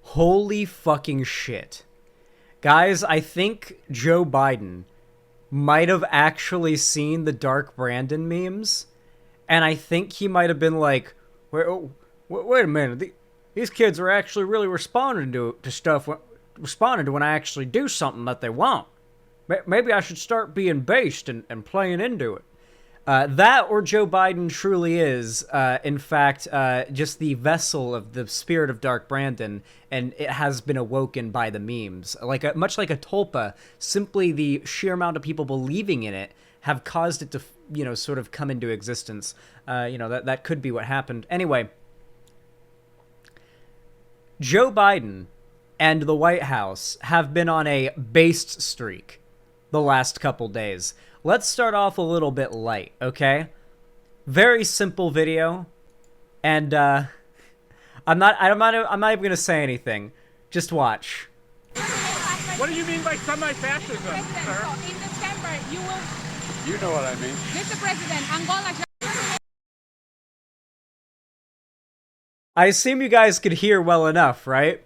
Holy fucking shit. Guys, I think Joe Biden might have actually seen the Dark Brandon memes, and I think he might have been like, wait a minute, these kids are actually really responding to stuff, responding to when I actually do something that they want. Maybe I should start being based and playing into it. That or Joe Biden truly is, in fact, just the vessel of the spirit of Dark Brandon, and it has been awoken by the memes. Much like a tulpa, simply the sheer amount of people believing in it have caused it to, sort of come into existence. That could be what happened. Anyway, Joe Biden and the White House have been on a based streak the last couple days. Let's start off a little bit light, okay? Very simple video, and I'm not even gonna say anything. Just watch. What do you mean by semi-fascism, sir? In December, you will. You know what I mean. Mr. President, Angola. I assume you guys could hear well enough, right?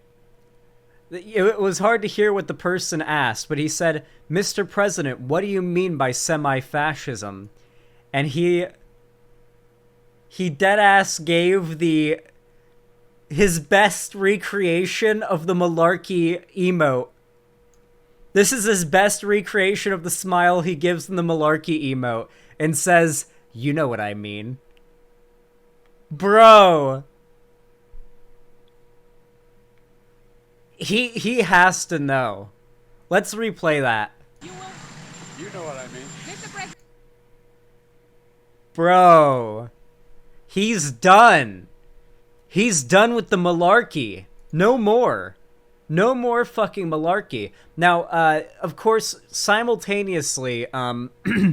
It was hard to hear what the person asked, but he said, "Mr. President, what do you mean by semi-fascism?" And he deadass gave his best recreation of the malarkey emote. This is his best recreation of the smile he gives in the malarkey emote, and says, "You know what I mean." Bro. He has to know. Let's replay that. You know what I mean. Mr. President. Bro. He's done. He's done with the malarkey. No more. No more fucking malarkey. Now, of course, simultaneously, Joe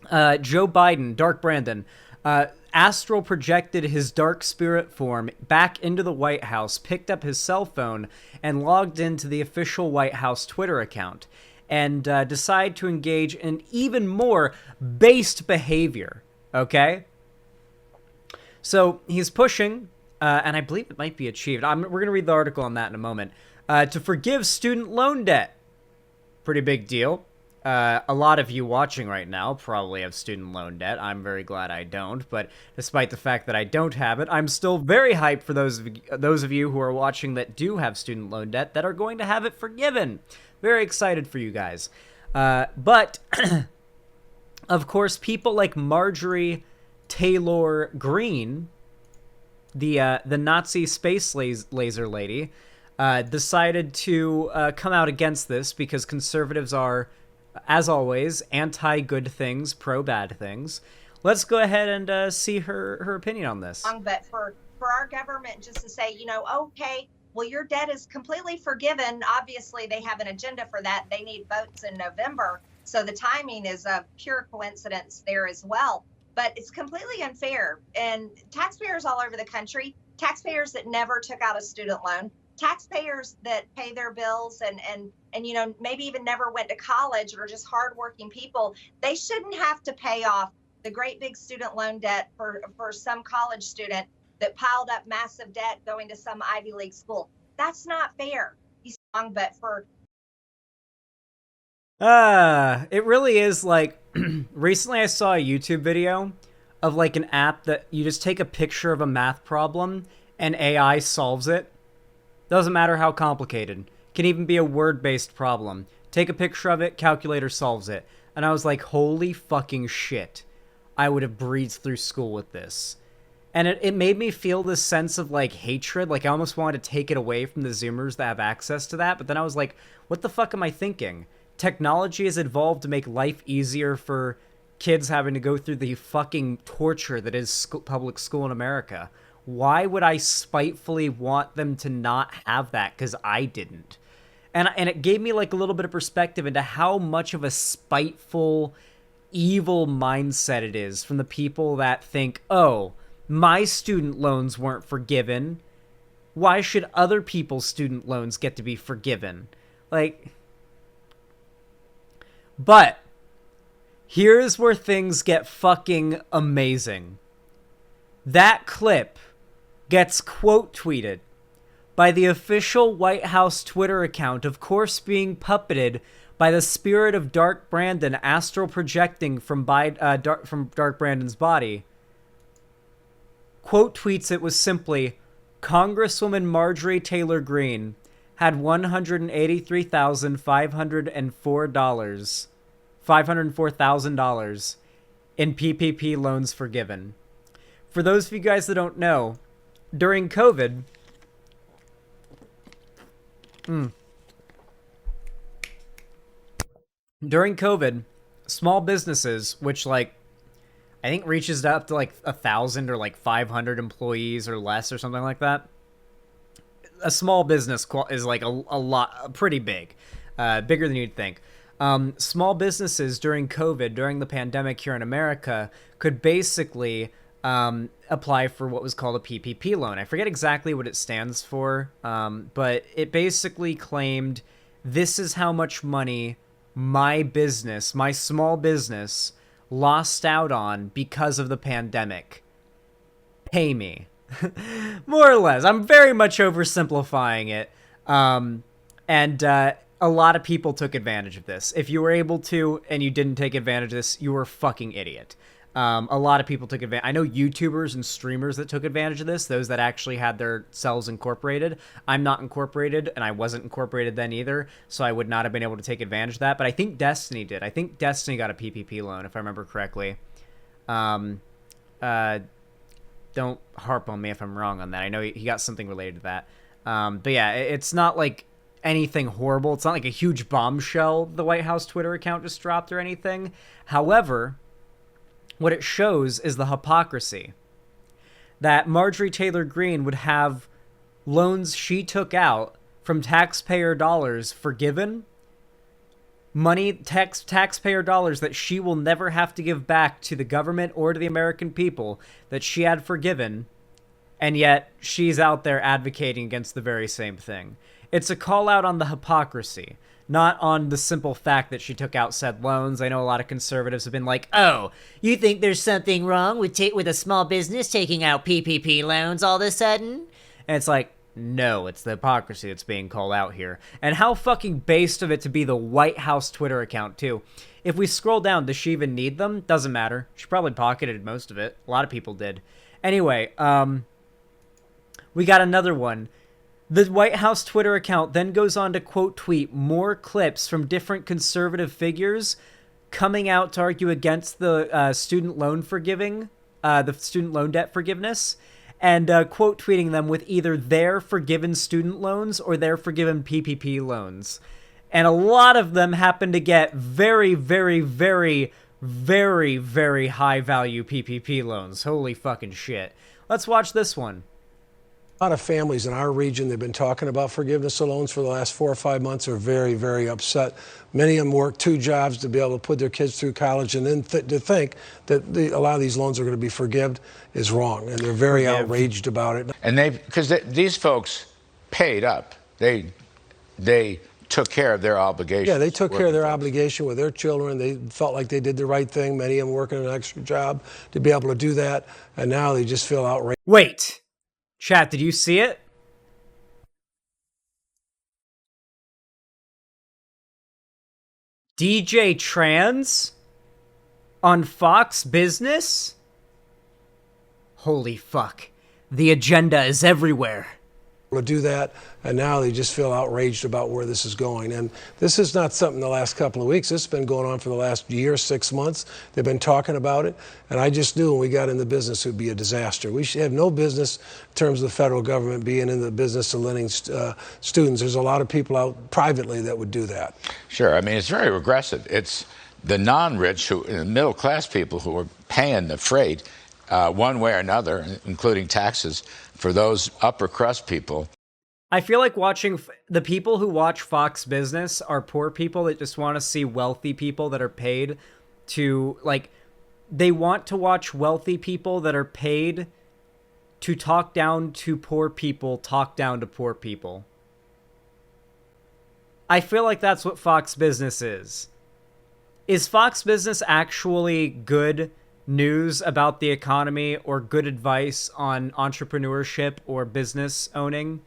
Biden, Dark Brandon, astral projected his dark spirit form back into the White House, picked up his cell phone, and logged into the official White House Twitter account, and decided to engage in even more based behavior, okay? So he's pushing, and I believe it might be achieved. We're going to read the article on that in a moment, to forgive student loan debt. Pretty big deal. A lot of you watching right now probably have student loan debt. I'm very glad I don't, but despite the fact that I don't have it, I'm still very hyped for those of you who are watching that do have student loan debt that are going to have it forgiven. Very excited for you guys. But, of course, people like Marjorie Taylor Greene, the Nazi space laser lady, decided to come out against this because conservatives are, as always, anti-good things, pro-bad things. Let's go ahead and see her opinion on this. But for our government just to say, okay, well, your debt is completely forgiven. Obviously, they have an agenda for that. They need votes in November. So the timing is a pure coincidence there as well. But it's completely unfair. And taxpayers all over the country, taxpayers that never took out a student loan, taxpayers that pay their bills and maybe even never went to college or just hardworking people, they shouldn't have to pay off the great big student loan debt for some college student that piled up massive debt going to some Ivy League school. That's not fair. But for it really is like recently I saw a YouTube video of like an app that you just take a picture of a math problem and AI solves it. Doesn't matter how complicated. Can even be a word-based problem. Take a picture of it, calculator solves it. And I was like, holy fucking shit. I would have breezed through school with this. And it made me feel this sense of like hatred. Like I almost wanted to take it away from the Zoomers that have access to that. But then I was like, what the fuck am I thinking? Technology has evolved to make life easier for kids having to go through the fucking torture that is public school in America. Why would I spitefully want them to not have that? Because I didn't. And it gave me like a little bit of perspective into how much of a spiteful, evil mindset it is from the people that think, oh, my student loans weren't forgiven. Why should other people's student loans get to be forgiven? Like, but here's where things get fucking amazing. That clip gets quote tweeted by the official White House Twitter account, of course being puppeted by the spirit of Dark Brandon astral projecting from Dark Brandon's body. Quote tweets it was simply, Congresswoman Marjorie Taylor Greene had $504,000 in PPP loans forgiven. For those of you guys that don't know, during COVID, small businesses, which like I think reaches up to like 1,000 or like 500 employees or less or something like that. A small business is like pretty big, bigger than you'd think. Small businesses during COVID, during the pandemic here in America, could basically apply for what was called a PPP loan. I forget exactly what it stands for, but it basically claimed this is how much money my business, my small business, lost out on because of the pandemic. Pay me. More or less. I'm very much oversimplifying it. And a lot of people took advantage of this. If you were able to and you didn't take advantage of this, you were a fucking idiot. A lot of people took advantage. I know YouTubers and streamers that took advantage of this, those that actually had their selves incorporated. I'm not incorporated, and I wasn't incorporated then either, so I would not have been able to take advantage of that. But I think Destiny did. I think Destiny got a PPP loan, if I remember correctly. Don't harp on me if I'm wrong on that. I know he got something related to that. But yeah, it's not like anything horrible. It's not like a huge bombshell the White House Twitter account just dropped or anything. However, what it shows is the hypocrisy that Marjorie Taylor Greene would have loans she took out from taxpayer dollars forgiven, taxpayer dollars that she will never have to give back to the government or to the American people that she had forgiven, and yet she's out there advocating against the very same thing. It's a call out on the hypocrisy, not on the simple fact that she took out said loans. I know a lot of conservatives have been like, oh, you think there's something wrong with a small business taking out PPP loans all of a sudden? And it's like, no, it's the hypocrisy that's being called out here. And how fucking based of it to be the White House Twitter account, too. If we scroll down, does she even need them? Doesn't matter. She probably pocketed most of it. A lot of people did. Anyway, we got another one. The White House Twitter account then goes on to quote tweet more clips from different conservative figures coming out to argue against the student loan debt forgiveness, and quote tweeting them with either their forgiven student loans or their forgiven PPP loans. And a lot of them happen to get very, very, very, very, very high value PPP loans. Holy fucking shit. Let's watch this one. A lot of families in our region, they've been talking about forgiveness of loans for the last 4 or 5 months, are very, very upset. Many of them work 2 jobs to be able to put their kids through college, and then to think that a lot of these loans are going to be forgiven is wrong, and they're very outraged about it. And because these folks paid up. They took care of their obligation. Yeah, they took care of their obligation with their children. They felt like they did the right thing. Many of them working an extra job to be able to do that, and now they just feel outraged. Wait. Chat, did you see it? DJ Trans on Fox Business? Holy fuck. The agenda is everywhere. To do that, and now they just feel outraged about where this is going. And this is not something the last couple of weeks. This has been going on for the last year, 6 months. They've been talking about it, and I just knew when we got in the business it would be a disaster. We should have no business in terms of the federal government being in the business of lending students. There's a lot of people out privately that would do that. Sure, I mean, it's very regressive. It's the non-rich, middle class people who are paying the freight one way or another, including taxes, for those upper crust people. I feel like watching the people who watch Fox Business are poor people that just want to see wealthy people that are paid to, like, they want to watch wealthy people that are paid to talk down to poor people, talk down to poor people. I feel like that's what Fox Business is. Is Fox Business actually good news about the economy or good advice on entrepreneurship or business owning?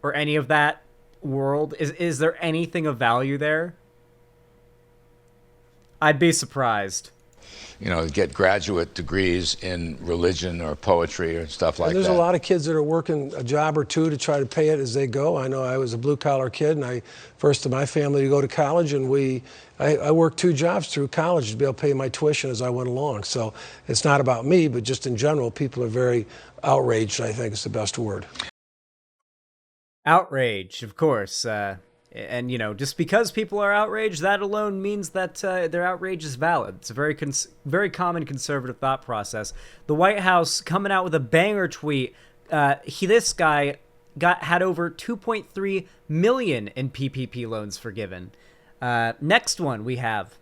or any of that world? Is there anything of value there? I'd be surprised. Get graduate degrees in religion or poetry or stuff like that. There's a lot of kids that are working a job or two to try to pay it as they go. I know I was a blue-collar kid, and first in my family to go to college, and I worked 2 jobs through college to be able to pay my tuition as I went along. So it's not about me, but just in general, people are very outraged, I think is the best word. Outraged, of course. And, just because people are outraged, that alone means that their outrage is valid. It's a very common conservative thought process. The White House coming out with a banger tweet. This guy had over 2.3 million in PPP loans forgiven. Next one we have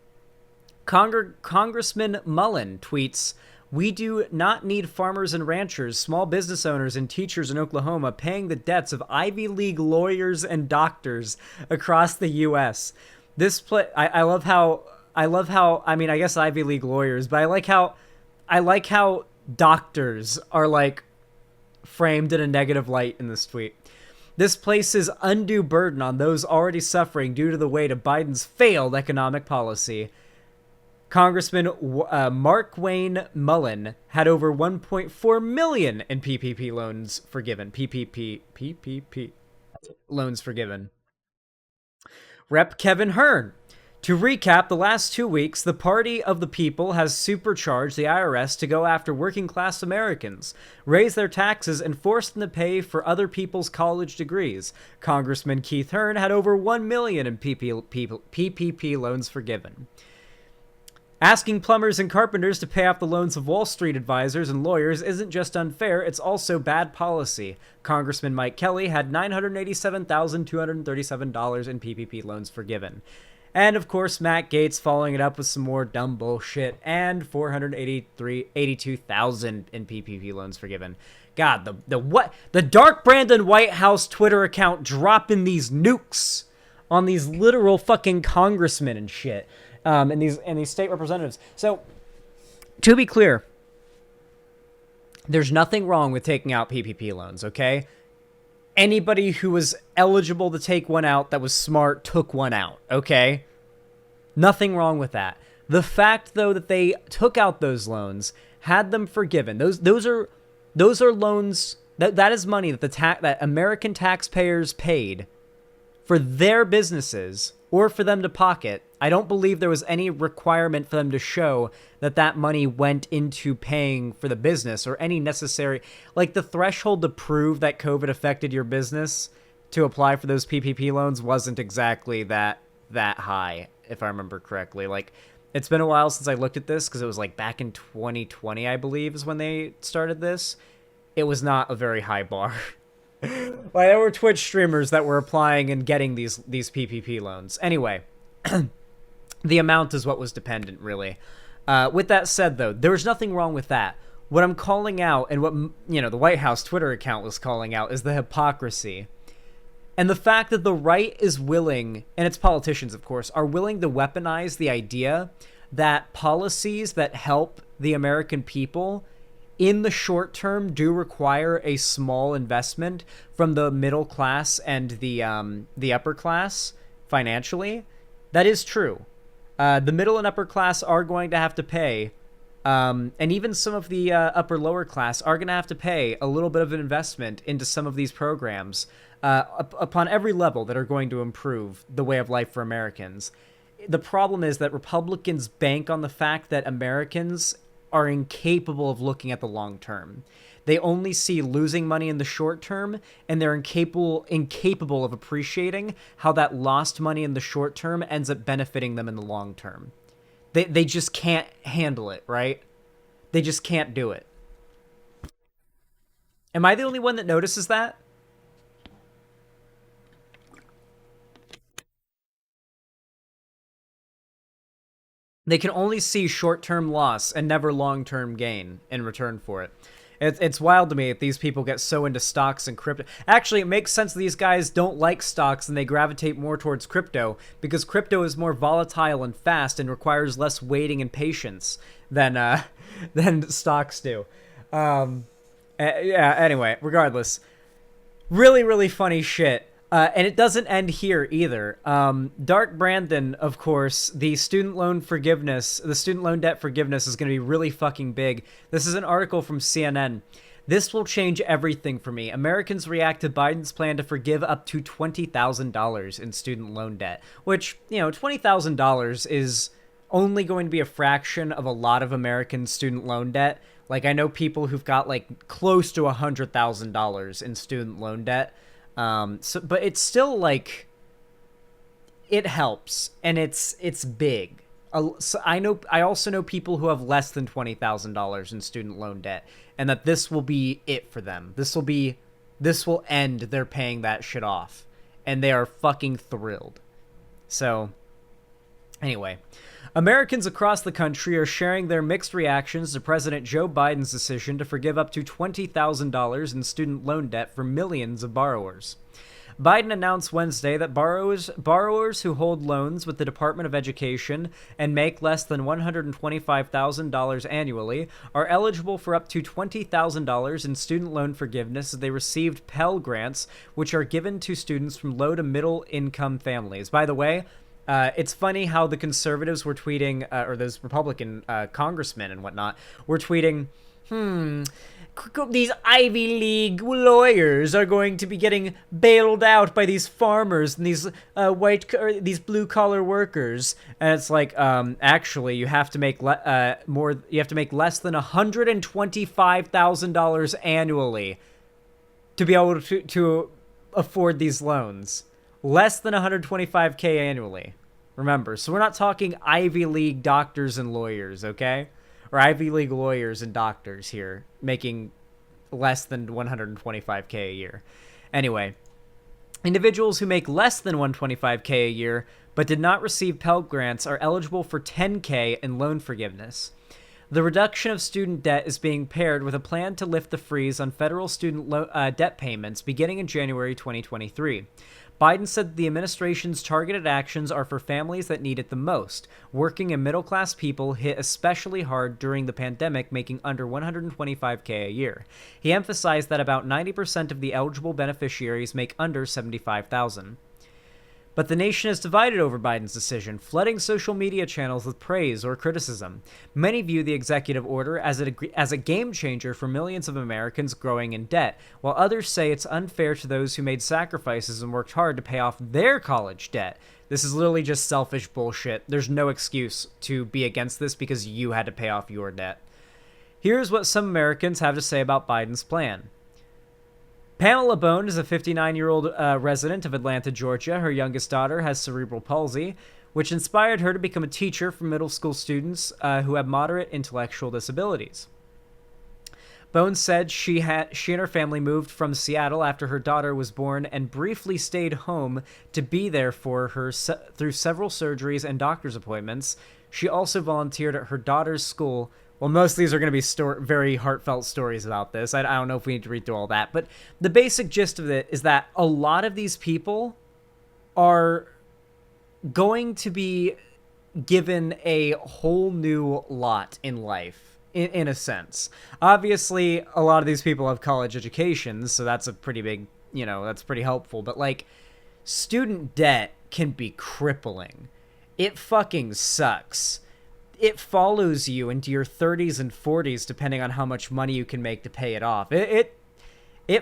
Congressman Mullen tweets, "We do not need farmers and ranchers, small business owners, and teachers in Oklahoma paying the debts of Ivy League lawyers and doctors across the U.S." I love how. I mean, I guess Ivy League lawyers, but I like how doctors are like framed in a negative light in this tweet. "This places undue burden on those already suffering due to the weight of Biden's failed economic policy." Congressman Mark Wayne Mullen had over 1.4 million in PPP loans forgiven. PPP loans forgiven. Rep. Kevin Hern. "To recap, the last 2 weeks, the Party of the People has supercharged the IRS to go after working-class Americans, raise their taxes, and force them to pay for other people's college degrees. Congressman Keith Hern had over 1 million in PPP loans forgiven. Asking plumbers and carpenters to pay off the loans of Wall Street advisors and lawyers isn't just unfair, it's also bad policy. Congressman Mike Kelly had $987,237 in PPP loans forgiven." And of course, Matt Gaetz following it up with some more dumb bullshit and 482,000 in PPP loans forgiven. God, the Dark Brandon White House Twitter account dropping these nukes on these literal fucking congressmen and shit. And these state representatives. So, to be clear, there's nothing wrong with taking out PPP loans, okay? Anybody who was eligible to take one out that was smart took one out, okay? Nothing wrong with that. The fact, though, that they took out those loans, had them forgiven. Those are loans that is money that American taxpayers paid for their businesses or for them to pocket. I don't believe there was any requirement for them to show that money went into paying for the business or any necessary, like the threshold to prove that COVID affected your business to apply for those PPP loans wasn't exactly that high, if I remember correctly. Like, it's been a while since I looked at this because it was like back in 2020, I believe, is when they started this. It was not a very high bar. Like, there were Twitch streamers that were applying and getting these PPP loans. Anyway, the amount is what was dependent, really. With that said, though, there was nothing wrong with that. What I'm calling out, and what the White House Twitter account was calling out, is the hypocrisy. And the fact that the right is willing, and its politicians, of course, are willing to weaponize the idea that policies that help the American people in the short term do require a small investment from the middle class and the upper class financially. That is true. The middle and upper class are going to have to pay, and even some of the upper lower class are going to have to pay a little bit of an investment into some of these programs upon every level that are going to improve the way of life for Americans. The problem is that Republicans bank on the fact that Americans are incapable of looking at the long term. They only see losing money in the short term, and they're incapable of appreciating how that lost money in the short term ends up benefiting them in the long term. They just can't handle it, right? They just can't do it. Am I the only one that notices that? They can only see short-term loss and never long-term gain in return for it. It's wild to me that these people get so into stocks and crypto. Actually, it makes sense that these guys don't like stocks and they gravitate more towards crypto because crypto is more volatile and fast and requires less waiting and patience than stocks do. Yeah, anyway, regardless. Really, really funny shit. And it doesn't end here either. Dark Brandon, of course, the student loan debt forgiveness is going to be really fucking big. This is an article from CNN. This will change everything for me. Americans react to Biden's plan to forgive up to $20,000 in student loan debt, which, $20,000 is only going to be a fraction of a lot of American student loan debt. Like, I know people who've got, like, close to $100,000 in student loan debt. But it's still, like, it helps, and it's big. So I also know people who have less than $20,000 in student loan debt, and that this will be it for them. This will end their paying that shit off, and they are fucking thrilled. So, anyway, Americans across the country are sharing their mixed reactions to President Joe Biden's decision to forgive up to $20,000 in student loan debt for millions of borrowers. Biden announced Wednesday that borrowers who hold loans with the Department of Education and make less than $125,000 annually are eligible for up to $20,000 in student loan forgiveness as they received Pell Grants, which are given to students from low to middle income families. By the way, it's funny how the conservatives were tweeting, or those Republican congressmen and whatnot were tweeting, these Ivy League lawyers are going to be getting bailed out by these farmers and these these blue collar workers. And it's like, actually, you have to make You have to make less than $125,000 annually to be able to afford these loans. Less than $125K annually. Remember, so we're not talking Ivy League doctors and lawyers, okay? Or Ivy League lawyers and doctors here making less than $125K a year. Anyway, individuals who make less than $125K a year but did not receive Pell Grants are eligible for $10K in loan forgiveness. The reduction of student debt is being paired with a plan to lift the freeze on federal student debt payments beginning in January 2023. Biden said the administration's targeted actions are for families that need it the most. Working and middle-class people hit especially hard during the pandemic, making under $125K a year. He emphasized that about 90% of the eligible beneficiaries make under $75,000. But the nation is divided over Biden's decision, flooding social media channels with praise or criticism. Many view the executive order as a game changer for millions of Americans growing in debt, while others say it's unfair to those who made sacrifices and worked hard to pay off their college debt. This is literally just selfish bullshit. There's no excuse to be against this because you had to pay off your debt. Here's what some Americans have to say about Biden's plan. Pamela Bone is a 59-year-old resident of Atlanta, Georgia. Her youngest daughter has cerebral palsy, which inspired her to become a teacher for middle school students who have moderate intellectual disabilities. Bone said she and her family moved from Seattle after her daughter was born and briefly stayed home to be there for her through several surgeries and doctor's appointments. She also volunteered at her daughter's school. Well, most of these are going to be very heartfelt stories about this. I don't know if we need to read through all that. But the basic gist of it is that a lot of these people are going to be given a whole new lot in life, in a sense. Obviously, a lot of these people have college educations, so that's a pretty big, that's pretty helpful. But, like, student debt can be crippling. It fucking sucks. It follows you into your 30s and 40s depending on how much money you can make to pay it off. It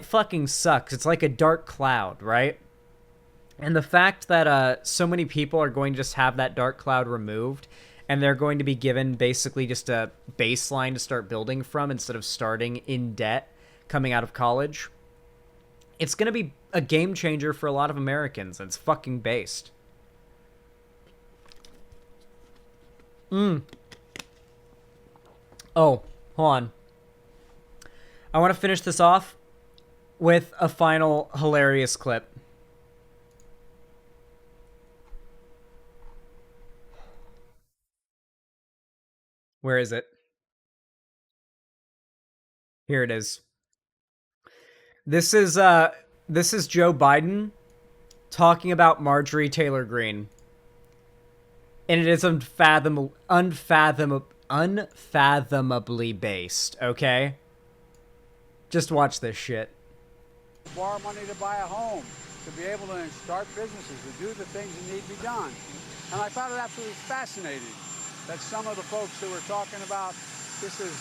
fucking sucks. It's like a dark cloud, right? And the fact that so many people are going to just have that dark cloud removed and they're going to be given basically just a baseline to start building from instead of starting in debt coming out of college, it's going to be a game changer for a lot of Americans, and it's fucking based. Oh, hold on. I want to finish this off with a final hilarious clip. Where is it? Here it is. This is Joe Biden talking about Marjorie Taylor Greene. And it is unfathomably based, okay? Just watch this shit. Borrow money to buy a home, to be able to start businesses, to do the things that need to be done. And I found it absolutely fascinating that some of the folks who were talking about this is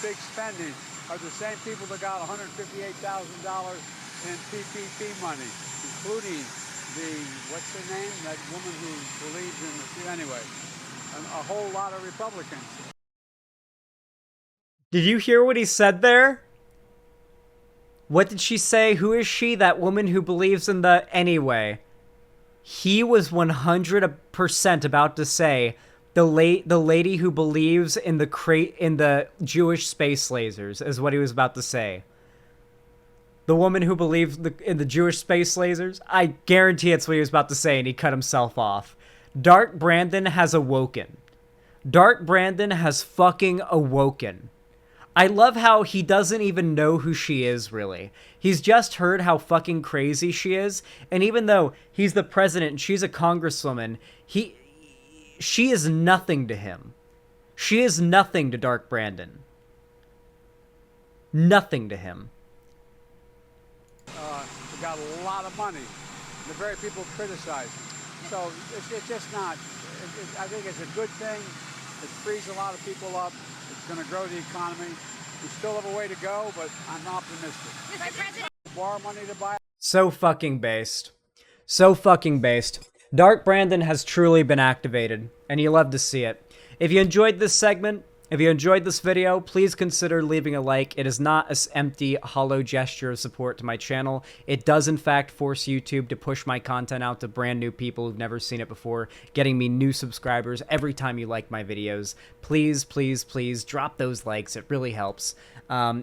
big spending are the same people that got $158,000 in PPP money, including what's her name? That woman who believes in anyway, a whole lot of Republicans. Did you hear what he said there? What did she say? Who is she? That woman who believes in the... Anyway, he was 100% about to say the lady who believes in the Jewish space lasers is what he was about to say. The woman who believes in the Jewish space lasers? I guarantee it's what he was about to say, and he cut himself off. Dark Brandon has awoken. Dark Brandon has fucking awoken. I love how he doesn't even know who she is, really. He's just heard how fucking crazy she is, and even though he's the president and she's a congresswoman, she is nothing to him. She is nothing to Dark Brandon. Nothing to him. We got a lot of money. The very people criticize him. So it's just not, I think it's a good thing. It frees a lot of people up. It's going to grow the economy. We still have a way to go, but I'm optimistic. Borrow money to buy. So fucking based. So fucking based. Dark Brandon has truly been activated, and you love to see it. If you enjoyed this segment, if you enjoyed this video, please consider leaving a like. It is not an empty, hollow gesture of support to my channel. It does, in fact, force YouTube to push my content out to brand new people who've never seen it before, getting me new subscribers every time you like my videos. Please, please, please drop those likes. It really helps.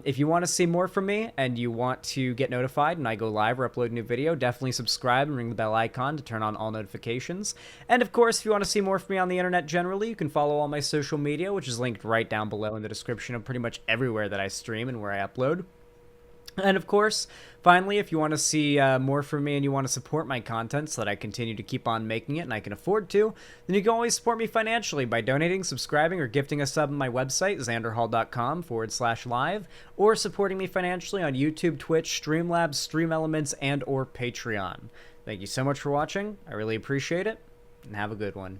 If you want to see more from me and you want to get notified when I go live or upload a new video, definitely subscribe and ring the bell icon to turn on all notifications. And of course, if you want to see more from me on the internet generally, you can follow all my social media, which is linked right down below in the description of pretty much everywhere that I stream and where I upload. And of course, finally, if you want to see more from me and you want to support my content so that I continue to keep on making it and I can afford to, then you can always support me financially by donating, subscribing, or gifting a sub on my website, xanderhall.com/live, or supporting me financially on YouTube, Twitch, Streamlabs, Stream Elements, and or Patreon. Thank you so much for watching. I really appreciate it, and have a good one.